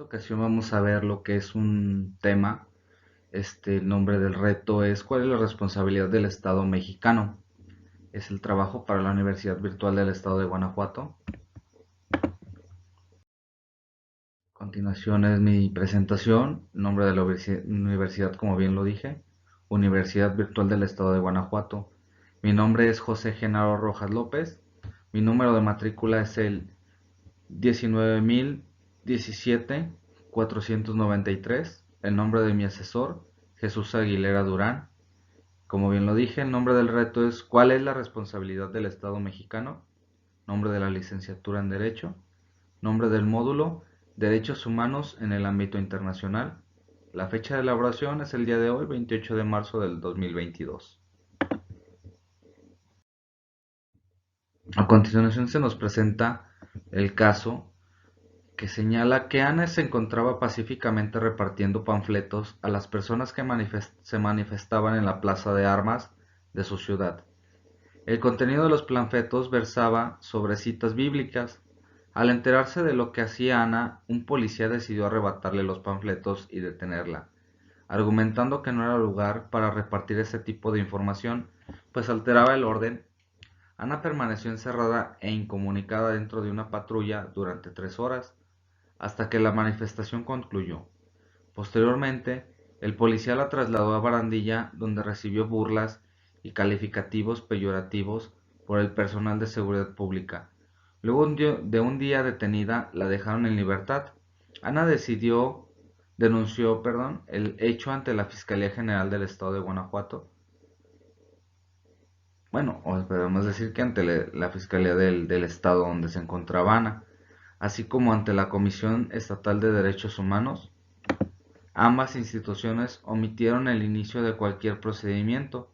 esta ocasión vamos a ver lo que es un tema. El nombre del reto es ¿cuál es la responsabilidad del Estado mexicano? Es el trabajo para la Universidad Virtual del Estado de Guanajuato. A continuación es mi presentación. Nombre de la universidad, como bien lo dije, Universidad Virtual del Estado de Guanajuato. Mi nombre es José Genaro Rojas López. Mi número de matrícula es el 19.017.493. El nombre de mi asesor, Jesús Aguilera Durán. Como bien lo dije, el nombre del reto es ¿cuál es la responsabilidad del Estado mexicano? Nombre de la licenciatura en Derecho. Nombre del módulo, Derechos Humanos en el ámbito internacional. La fecha de elaboración es el día de hoy, 28 de marzo del 2022. A continuación se nos presenta el caso que señala que Ana se encontraba pacíficamente repartiendo panfletos a las personas que se manifestaban en la plaza de armas de su ciudad. El contenido de los panfletos versaba sobre citas bíblicas. Al enterarse de lo que hacía Ana, un policía decidió arrebatarle los panfletos y detenerla, argumentando que no era lugar para repartir ese tipo de información, pues alteraba el orden. Ana permaneció encerrada e incomunicada dentro de una patrulla durante 3 horas, hasta que la manifestación concluyó. Posteriormente, el policía la trasladó a Barandilla, donde recibió burlas y calificativos peyorativos por el personal de seguridad pública. Luego de un día detenida, la dejaron en libertad. Ana denunció, el hecho ante la Fiscalía General del Estado de Guanajuato. Bueno, o podemos decir que ante la Fiscalía del Estado donde se encontraba Ana, así como ante la Comisión Estatal de Derechos Humanos. Ambas instituciones omitieron el inicio de cualquier procedimiento,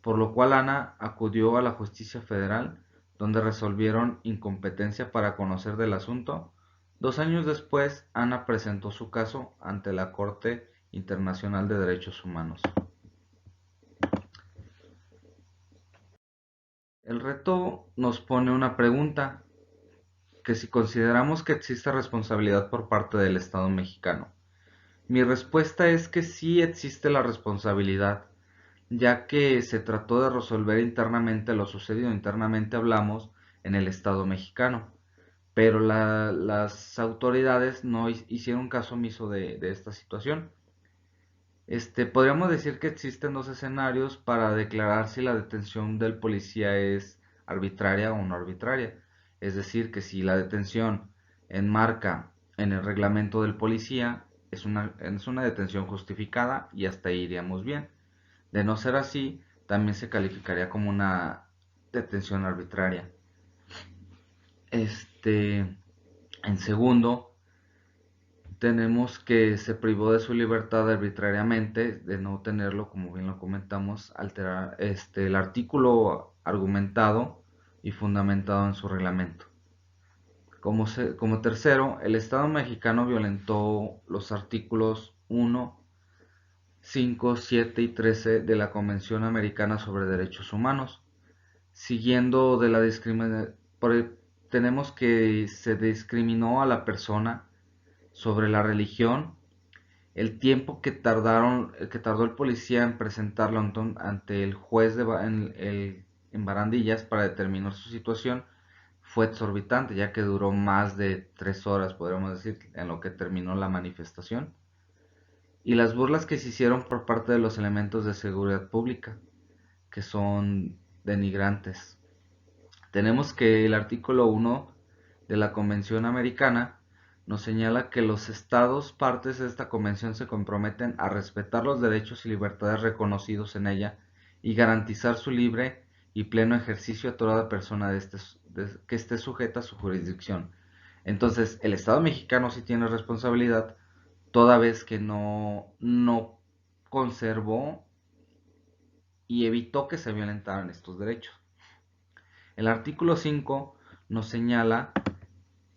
por lo cual Ana acudió a la Justicia Federal, donde resolvieron incompetencia para conocer del asunto. 2 años después, Ana presentó su caso ante la Corte Internacional de Derechos Humanos. El reto nos pone una pregunta, que si consideramos que existe responsabilidad por parte del Estado mexicano. Mi respuesta es que sí existe la responsabilidad, ya que se trató de resolver internamente lo sucedido. Internamente hablamos en el Estado mexicano, pero las autoridades no hicieron caso omiso de esta situación. Podríamos decir que existen dos escenarios para declarar si la detención del policía es arbitraria o no arbitraria. Es decir, que si la detención enmarca en el reglamento del policía, es una detención justificada y hasta ahí iríamos bien. De no ser así, también se calificaría como una detención arbitraria. En segundo, tenemos que se privó de su libertad arbitrariamente, de no tenerlo, como bien lo comentamos, alterar el artículo argumentado y fundamentado en su reglamento. Como tercero, el Estado mexicano violentó los artículos 1, 5, 7 y 13 de la Convención Americana sobre Derechos Humanos. Siguiendo de la discriminación, tenemos que se discriminó a la persona sobre la religión, el tiempo que tardó el policía en presentarlo ante el juez en Barandillas para determinar su situación fue exorbitante, ya que duró más de 3 horas, podríamos decir, en lo que terminó la manifestación. Y las burlas que se hicieron por parte de los elementos de seguridad pública, que son denigrantes. Tenemos que el artículo 1 de la Convención Americana nos señala que los estados partes de esta convención se comprometen a respetar los derechos y libertades reconocidos en ella y garantizar su libre y pleno ejercicio a toda persona que esté sujeta a su jurisdicción. Entonces, el Estado mexicano sí tiene responsabilidad, toda vez que no conservó y evitó que se violentaran estos derechos. El artículo 5 nos señala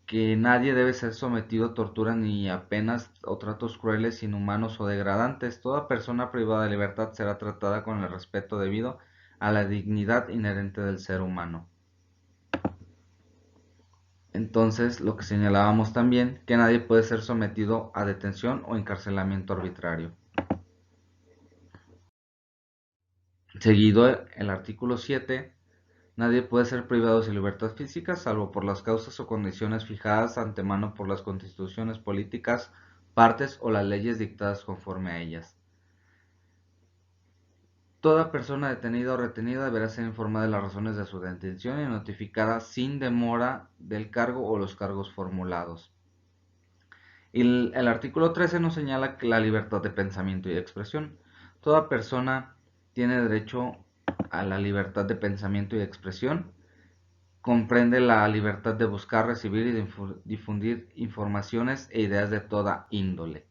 que nadie debe ser sometido a tortura ni a penas o tratos crueles, inhumanos o degradantes. Toda persona privada de libertad será tratada con el respeto debido a la dignidad inherente del ser humano. Entonces, lo que señalábamos también, que nadie puede ser sometido a detención o encarcelamiento arbitrario. Seguido, el artículo 7, nadie puede ser privado de su libertad física salvo por las causas o condiciones fijadas antemano por las constituciones políticas, partes o las leyes dictadas conforme a ellas. Toda persona detenida o retenida deberá ser informada de las razones de su detención y notificada sin demora del cargo o los cargos formulados. Y el artículo 13 nos señala que la libertad de pensamiento y de expresión. Toda persona tiene derecho a la libertad de pensamiento y de expresión. Comprende la libertad de buscar, recibir y difundir informaciones e ideas de toda índole.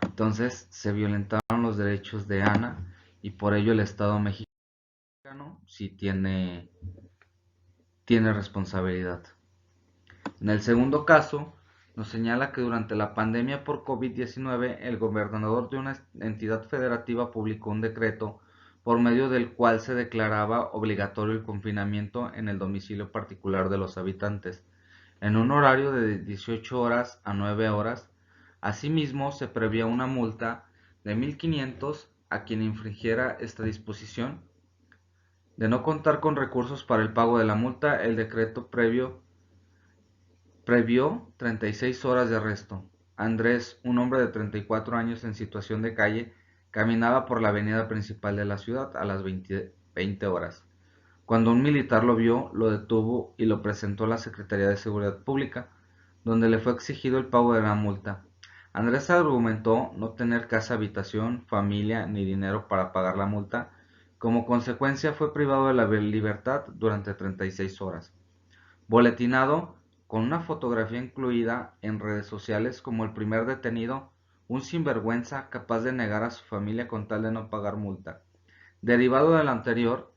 Entonces se violentaron los derechos de Ana y por ello el Estado mexicano sí tiene responsabilidad. En el segundo caso, nos señala que durante la pandemia por COVID-19, el gobernador de una entidad federativa publicó un decreto por medio del cual se declaraba obligatorio el confinamiento en el domicilio particular de los habitantes, en un horario de 18 horas a 9 horas. Asimismo, se prevía una multa de 1.500 a quien infringiera esta disposición. De no contar con recursos para el pago de la multa, el decreto previó 36 horas de arresto. Andrés, un hombre de 34 años en situación de calle, caminaba por la avenida principal de la ciudad a las 20 horas. Cuando un militar lo vio, lo detuvo y lo presentó a la Secretaría de Seguridad Pública, donde le fue exigido el pago de la multa. Andrés argumentó no tener casa, habitación, familia ni dinero para pagar la multa. Como consecuencia, fue privado de la libertad durante 36 horas. Boletinado con una fotografía incluida en redes sociales como el primer detenido, un sinvergüenza capaz de negar a su familia con tal de no pagar multa. Derivado del anterior,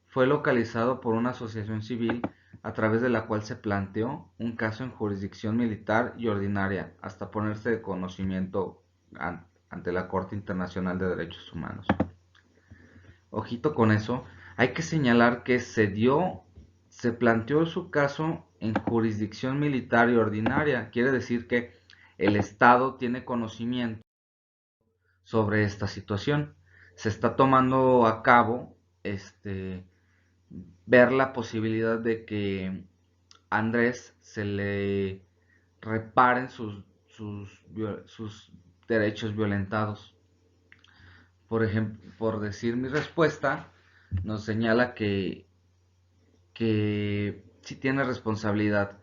fue localizado por una asociación civil a través de la cual se planteó un caso en jurisdicción militar y ordinaria hasta ponerse de conocimiento ante la Corte Internacional de Derechos Humanos. Ojito con eso, hay que señalar que se planteó su caso en jurisdicción militar y ordinaria. Quiere decir que el Estado tiene conocimiento sobre esta situación. Se está tomando a cabo ver la posibilidad de que Andrés se le reparen sus derechos violentados. Por ejemplo, por decir mi respuesta, nos señala que sí tiene responsabilidad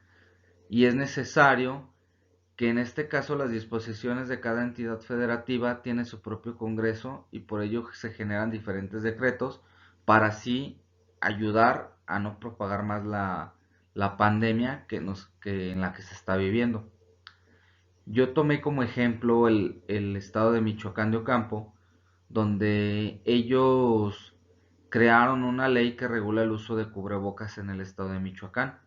y es necesario que en este caso las disposiciones de cada entidad federativa tiene su propio congreso y por ello se generan diferentes decretos para así ayudar a no propagar más la pandemia en la que se está viviendo. Yo tomé como ejemplo el estado de Michoacán de Ocampo, donde ellos crearon una ley que regula el uso de cubrebocas en el estado de Michoacán.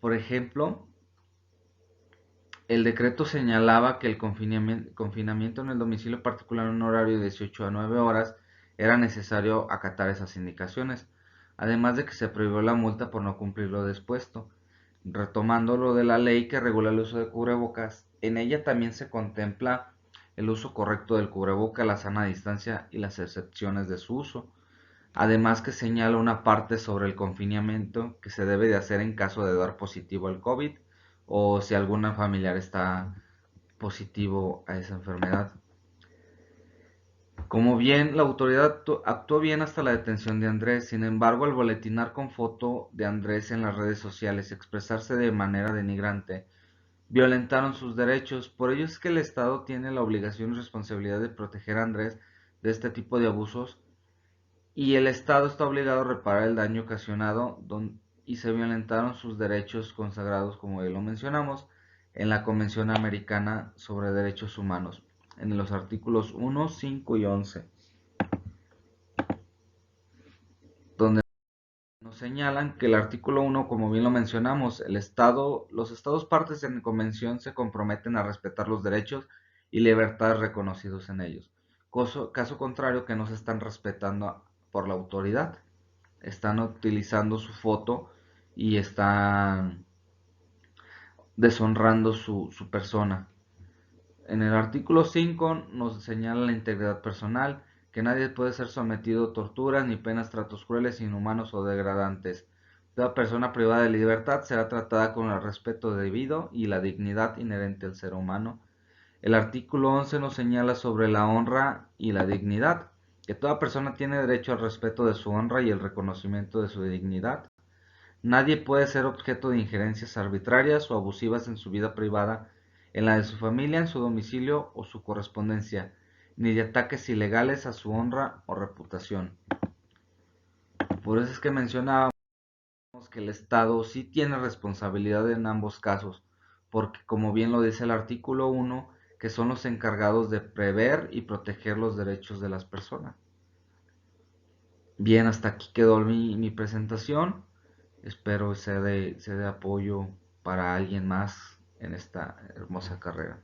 Por ejemplo, el decreto señalaba que el confinamiento en el domicilio particular en un horario de 18 a 9 horas era necesario acatar esas indicaciones, además de que se prohibió la multa por no cumplir lo dispuesto. Retomando lo de la ley que regula el uso de cubrebocas, en ella también se contempla el uso correcto del cubreboca, la sana distancia y las excepciones de su uso. Además que señala una parte sobre el confinamiento que se debe de hacer en caso de dar positivo al COVID o si algún familiar está positivo a esa enfermedad. Como bien, la autoridad actuó bien hasta la detención de Andrés. Sin embargo, al boletinar con foto de Andrés en las redes sociales, expresarse de manera denigrante, violentaron sus derechos. Por ello es que el Estado tiene la obligación y responsabilidad de proteger a Andrés de este tipo de abusos y el Estado está obligado a reparar el daño ocasionado y se violentaron sus derechos consagrados, como ya lo mencionamos, en la Convención Americana sobre Derechos Humanos, en los artículos 1, 5 y 11, donde nos señalan que el artículo 1, como bien lo mencionamos, los estados partes en la convención se comprometen a respetar los derechos y libertades reconocidos en ellos. Caso contrario que no se están respetando por la autoridad, están utilizando su foto y están deshonrando su persona. En el artículo 5 nos señala la integridad personal, que nadie puede ser sometido a torturas ni penas, tratos crueles, inhumanos o degradantes. Toda persona privada de libertad será tratada con el respeto debido y la dignidad inherente al ser humano. El artículo 11 nos señala sobre la honra y la dignidad, que toda persona tiene derecho al respeto de su honra y el reconocimiento de su dignidad. Nadie puede ser objeto de injerencias arbitrarias o abusivas en su vida privada, en la de su familia, en su domicilio o su correspondencia, ni de ataques ilegales a su honra o reputación. Por eso es que mencionábamos que el Estado sí tiene responsabilidad en ambos casos, porque como bien lo dice el artículo 1, que son los encargados de prever y proteger los derechos de las personas. Bien, hasta aquí quedó mi presentación. Espero sea de apoyo para alguien más en esta hermosa carrera.